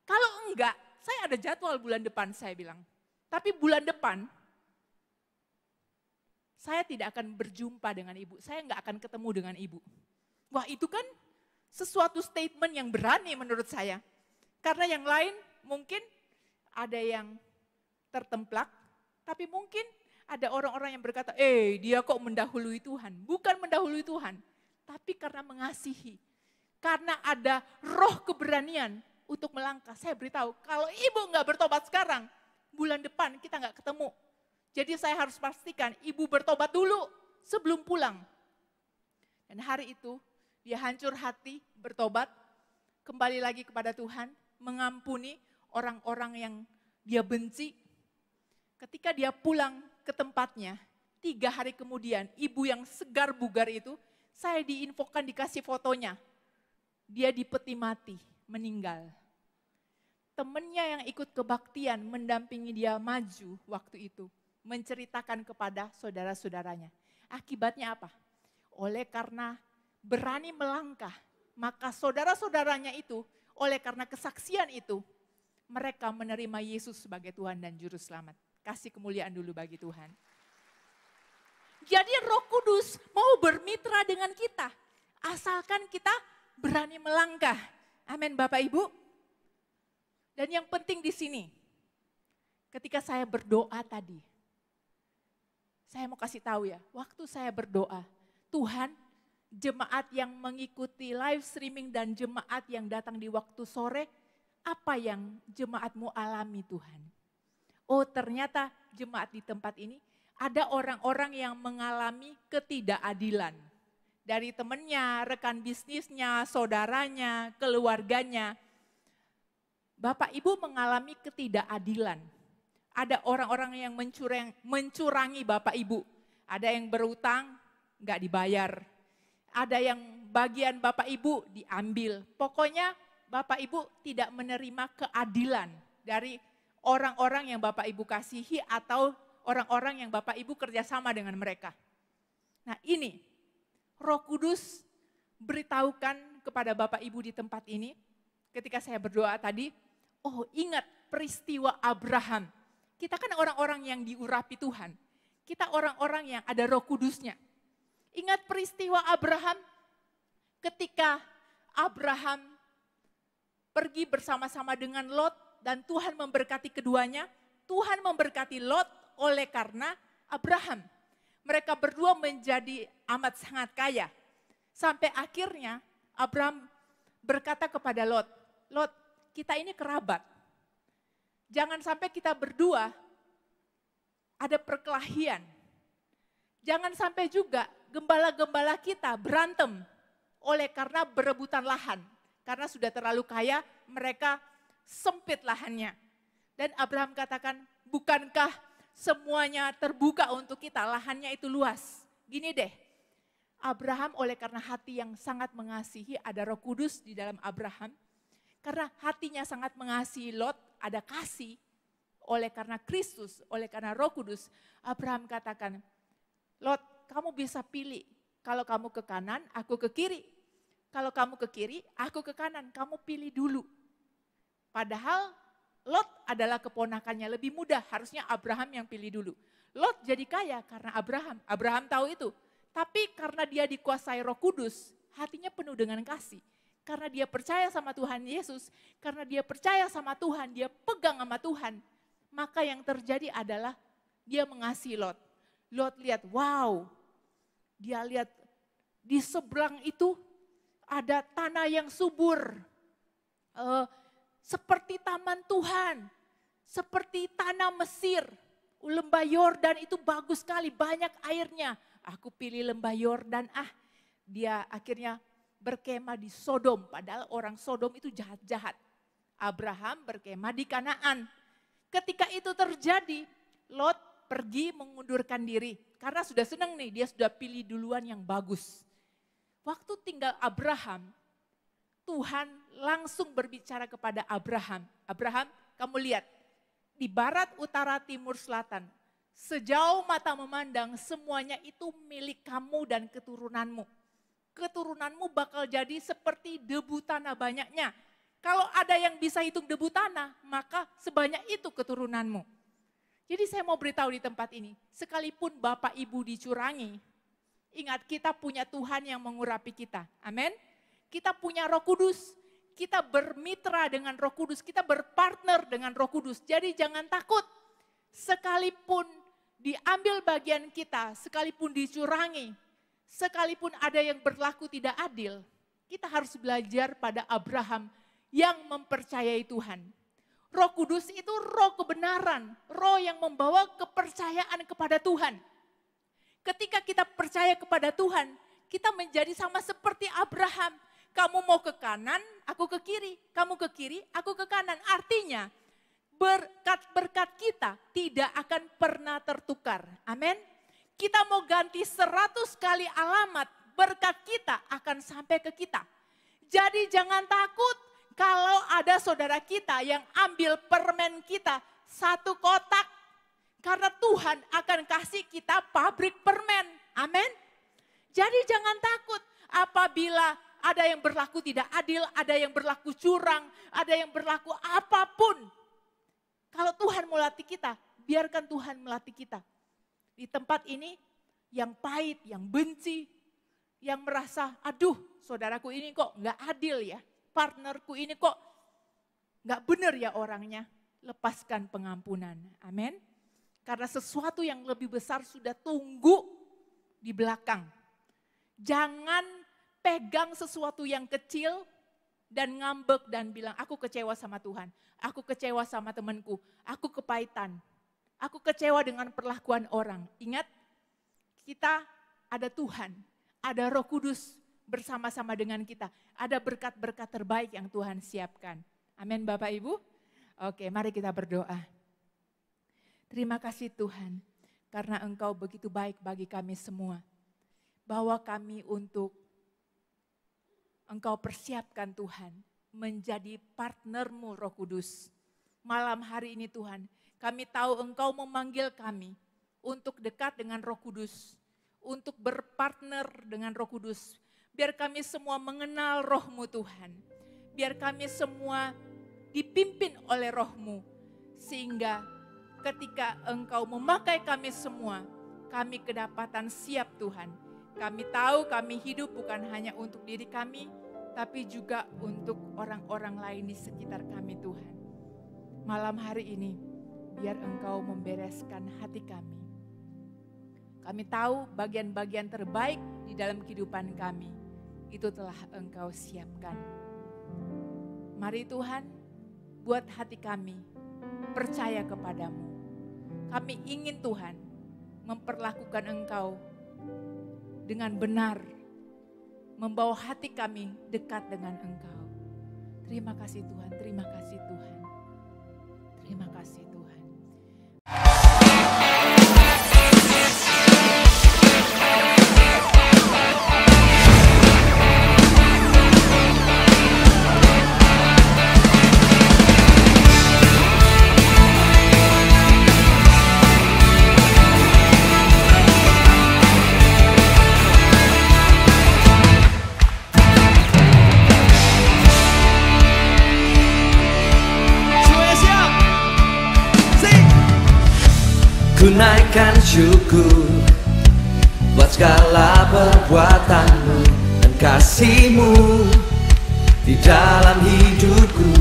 Speaker 2: Kalau enggak, saya ada jadwal bulan depan, saya bilang. Tapi bulan depan, saya tidak akan berjumpa dengan ibu, saya enggak akan ketemu dengan ibu. Wah itu kan sesuatu statement yang berani menurut saya. Karena yang lain mungkin ada yang tertemplak, tapi mungkin ada orang-orang yang berkata, dia kok mendahului Tuhan. Bukan mendahului Tuhan, tapi karena mengasihi. Karena ada roh keberanian untuk melangkah. Saya beritahu, kalau ibu nggak bertobat sekarang, bulan depan kita nggak ketemu. Jadi saya harus pastikan ibu bertobat dulu sebelum pulang. Dan hari itu, dia hancur hati, bertobat, kembali lagi kepada Tuhan, mengampuni orang-orang yang dia benci. Ketika dia pulang ke tempatnya, 3 hari kemudian, ibu yang segar bugar itu, saya diinfokan dikasih fotonya. Dia dipeti mati, meninggal. Temennya yang ikut kebaktian mendampingi dia maju waktu itu, menceritakan kepada saudara-saudaranya. Akibatnya apa? Oleh karena berani melangkah, maka saudara-saudaranya itu, oleh karena kesaksian itu, mereka menerima Yesus sebagai Tuhan dan Juru Selamat. Kasih kemuliaan dulu bagi Tuhan. Jadi Roh Kudus mau bermitra dengan kita, asalkan kita berani melangkah. Amin Bapak Ibu. Dan yang penting di sini, ketika saya berdoa tadi, saya mau kasih tahu ya, waktu saya berdoa, Tuhan, jemaat yang mengikuti live streaming dan jemaat yang datang di waktu sore, apa yang jemaatmu alami Tuhan? Oh ternyata jemaat di tempat ini ada orang-orang yang mengalami ketidakadilan. Dari temannya, rekan bisnisnya, saudaranya, keluarganya. Bapak Ibu mengalami ketidakadilan. Ada orang-orang yang mencurangi Bapak Ibu. Ada yang berutang, nggak dibayar. ada yang bagian Bapak Ibu diambil. Pokoknya Bapak Ibu tidak menerima keadilan dari orang-orang yang Bapak Ibu kasihi atau orang-orang yang Bapak Ibu kerjasama dengan mereka. Nah ini, Roh Kudus beritahukan kepada Bapak Ibu di tempat ini, ketika saya berdoa tadi, oh ingat peristiwa Abraham. Kita kan orang-orang yang diurapi Tuhan. Kita orang-orang yang ada Roh Kudusnya. Ingat peristiwa Abraham ketika Abraham pergi bersama-sama dengan Lot dan Tuhan memberkati keduanya. Tuhan memberkati Lot oleh karena Abraham. Mereka berdua menjadi amat sangat kaya. Sampai akhirnya Abraham berkata kepada Lot, Lot, kita ini kerabat. Jangan sampai kita berdua ada perkelahian. Jangan sampai juga gembala-gembala kita berantem oleh karena berebutan lahan. Karena sudah terlalu kaya, mereka sempit lahannya. Dan Abraham katakan, bukankah semuanya terbuka untuk kita, lahannya itu luas. Gini deh, Abraham oleh karena hati yang sangat mengasihi, ada Roh Kudus di dalam Abraham. Karena hatinya sangat mengasihi Lot, ada kasih. Oleh karena Kristus, oleh karena Roh Kudus, Abraham katakan, Lot, kamu bisa pilih. Kalau kamu ke kanan, aku ke kiri. Kalau kamu ke kiri, aku ke kanan. Kamu pilih dulu. Padahal Lot adalah keponakannya, lebih mudah. Harusnya Abraham yang pilih dulu. Lot jadi kaya karena Abraham. Abraham tahu itu. Tapi karena dia dikuasai Roh Kudus, hatinya penuh dengan kasih. Karena dia percaya sama Tuhan Yesus, karena dia percaya sama Tuhan, dia pegang sama Tuhan. Maka yang terjadi adalah dia mengasihi Lot. Lot lihat, wow, dia lihat di seberang itu ada tanah yang subur. Seperti taman Tuhan, seperti tanah Mesir. Lembah Yordan itu bagus sekali, banyak airnya. Aku pilih lembah Yordan, dia akhirnya berkemah di Sodom, padahal orang Sodom itu jahat-jahat. Abraham berkemah di Kanaan. Ketika itu terjadi, Lot pergi mengundurkan diri. Karena sudah senang nih, dia sudah pilih duluan yang bagus. Waktu tinggal Abraham, Tuhan langsung berbicara kepada Abraham. Abraham, kamu lihat, di barat, utara, timur, selatan, sejauh mata memandang, semuanya itu milik kamu dan keturunanmu. Keturunanmu bakal jadi seperti debu tanah banyaknya. Kalau ada yang bisa hitung debu tanah, maka sebanyak itu keturunanmu. Jadi saya mau beritahu di tempat ini, sekalipun Bapak Ibu dicurangi, ingat kita punya Tuhan yang mengurapi kita. Amin. Kita punya Roh Kudus, kita bermitra dengan Roh Kudus, kita berpartner dengan Roh Kudus. Jadi jangan takut, sekalipun diambil bagian kita, sekalipun dicurangi, sekalipun ada yang berlaku tidak adil, kita harus belajar pada Abraham yang mempercayai Tuhan. Roh Kudus itu roh kebenaran, roh yang membawa kepercayaan kepada Tuhan. Ketika kita percaya kepada Tuhan, kita menjadi sama seperti Abraham. Kamu mau ke kanan, aku ke kiri. Kamu ke kiri, aku ke kanan. Artinya berkat-berkat kita tidak akan pernah tertukar. Amin. Kita mau ganti 100 kali alamat, berkat kita akan sampai ke kita. Jadi jangan takut kalau ada saudara kita yang ambil permen kita 1 kotak. Karena Tuhan akan kasih kita pabrik permen. Amin. Jadi jangan takut apabila ada yang berlaku tidak adil, ada yang berlaku curang, ada yang berlaku apapun. Kalau Tuhan melatih kita, biarkan Tuhan melatih kita. Di tempat ini yang pahit, yang benci, yang merasa aduh saudaraku ini kok gak adil ya. Partnerku ini kok gak benar ya orangnya. Lepaskan pengampunan. Amin. Karena sesuatu yang lebih besar sudah tunggu di belakang. Jangan pegang sesuatu yang kecil dan ngambek dan bilang aku kecewa sama Tuhan. Aku kecewa sama temanku. Aku kepahitan. Aku kecewa dengan perlakuan orang. Ingat, kita ada Tuhan. Ada Roh Kudus bersama-sama dengan kita. Ada berkat-berkat terbaik yang Tuhan siapkan. Amin Bapak Ibu. Oke, mari kita berdoa. Terima kasih Tuhan, karena Engkau begitu baik bagi kami semua. Bawa kami untuk Engkau persiapkan Tuhan menjadi partnermu Roh Kudus. Malam hari ini Tuhan, kami tahu Engkau memanggil kami untuk dekat dengan Roh Kudus, untuk berpartner dengan Roh Kudus. Biar kami semua mengenal Roh-Mu Tuhan. Biar kami semua dipimpin oleh Roh-Mu. Sehingga ketika Engkau memakai kami semua, kami kedapatan siap Tuhan. Kami tahu kami hidup bukan hanya untuk diri kami, tapi juga untuk orang-orang lain di sekitar kami Tuhan. Malam hari ini, biar Engkau membereskan hati kami. Kami tahu bagian-bagian terbaik di dalam kehidupan kami, itu telah Engkau siapkan. Mari Tuhan, buat hati kami percaya kepadamu. Kami ingin Tuhan memperlakukan Engkau dengan benar, membawa hati kami dekat dengan Engkau. Terima kasih Tuhan, terima kasih Tuhan. Terima kasih Tuhan.
Speaker 3: Ku naikkan syukur buat segala perbuatanmu dan kasih-Mu di dalam hidupku.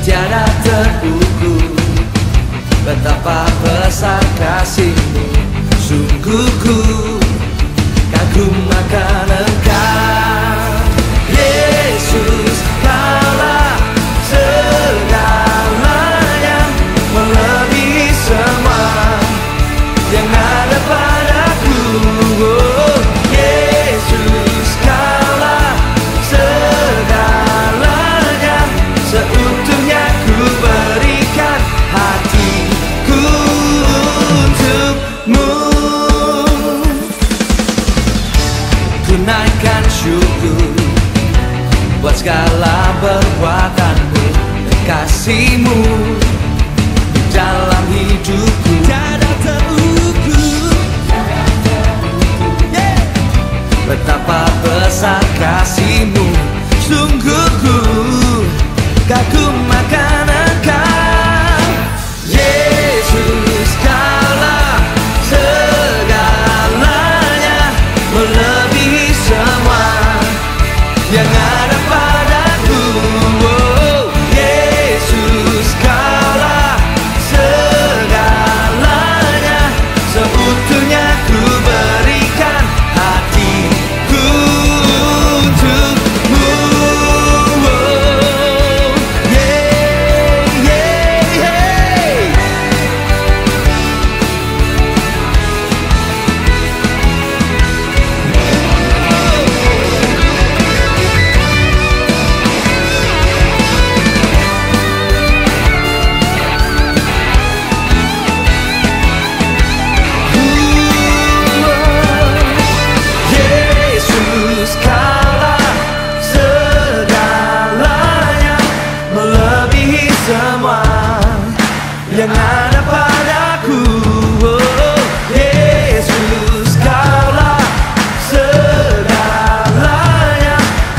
Speaker 3: Tiada terukur betapa besar kasih-Mu. Sungguh ku kagum akan Engkau, Yesus. Kaulah segalanya, melebihi semua yang ada padaku. Oh, Yesus, Kaulah segalanya, seutuhnya ku berikan hatiku untuk-Mu. Ku naikkan syukur buat segala perbuatan-Mu dan kasih-Mu dalam hidupku. Tiada terukur betapa besar kasih-Mu. Sungguh ku kagum akan Engkau, Yesus. Kaulah segalanya, melebihi semua yang ada padaku. Oh, Yesus. Kaulah segalanya, seutuhnya ku berikan hatiku untuk-Mu. Oh, yeah, yeah, yeah. Yesus, Kaulah segalanya, melebihi semua yang ada padaku. Oh, Yesus, Kaulah segalanya,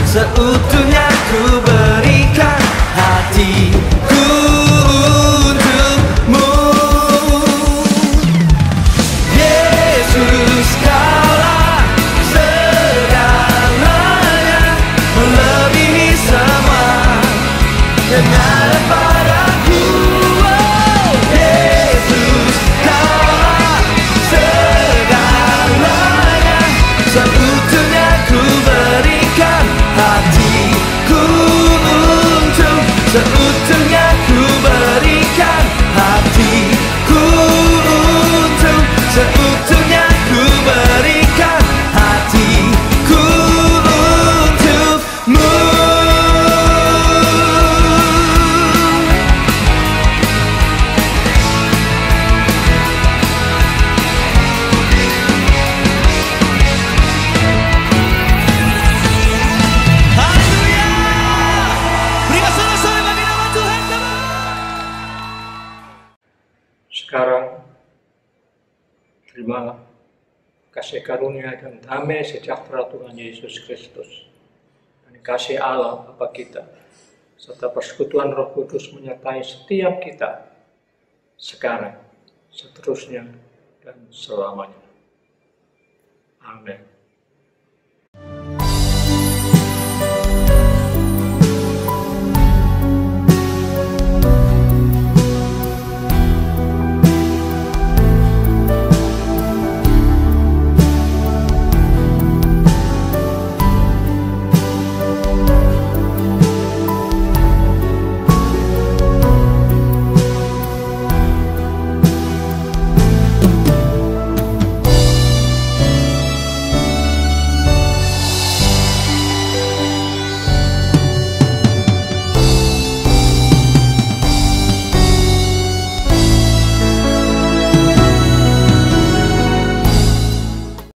Speaker 3: seutuhnya ku berikan hatiku untuk-Mu. Yesus, Kaulah segalanya, melebihi semua yang ada padaku. Oh, Yesus, Kaulah
Speaker 4: sekarang terimalah kasih karunia dan damai sejahtera Tuhan Yesus Kristus dan kasih Allah Bapa kita serta persekutuan Roh Kudus menyertai setiap kita sekarang, seterusnya, dan selamanya. Amin.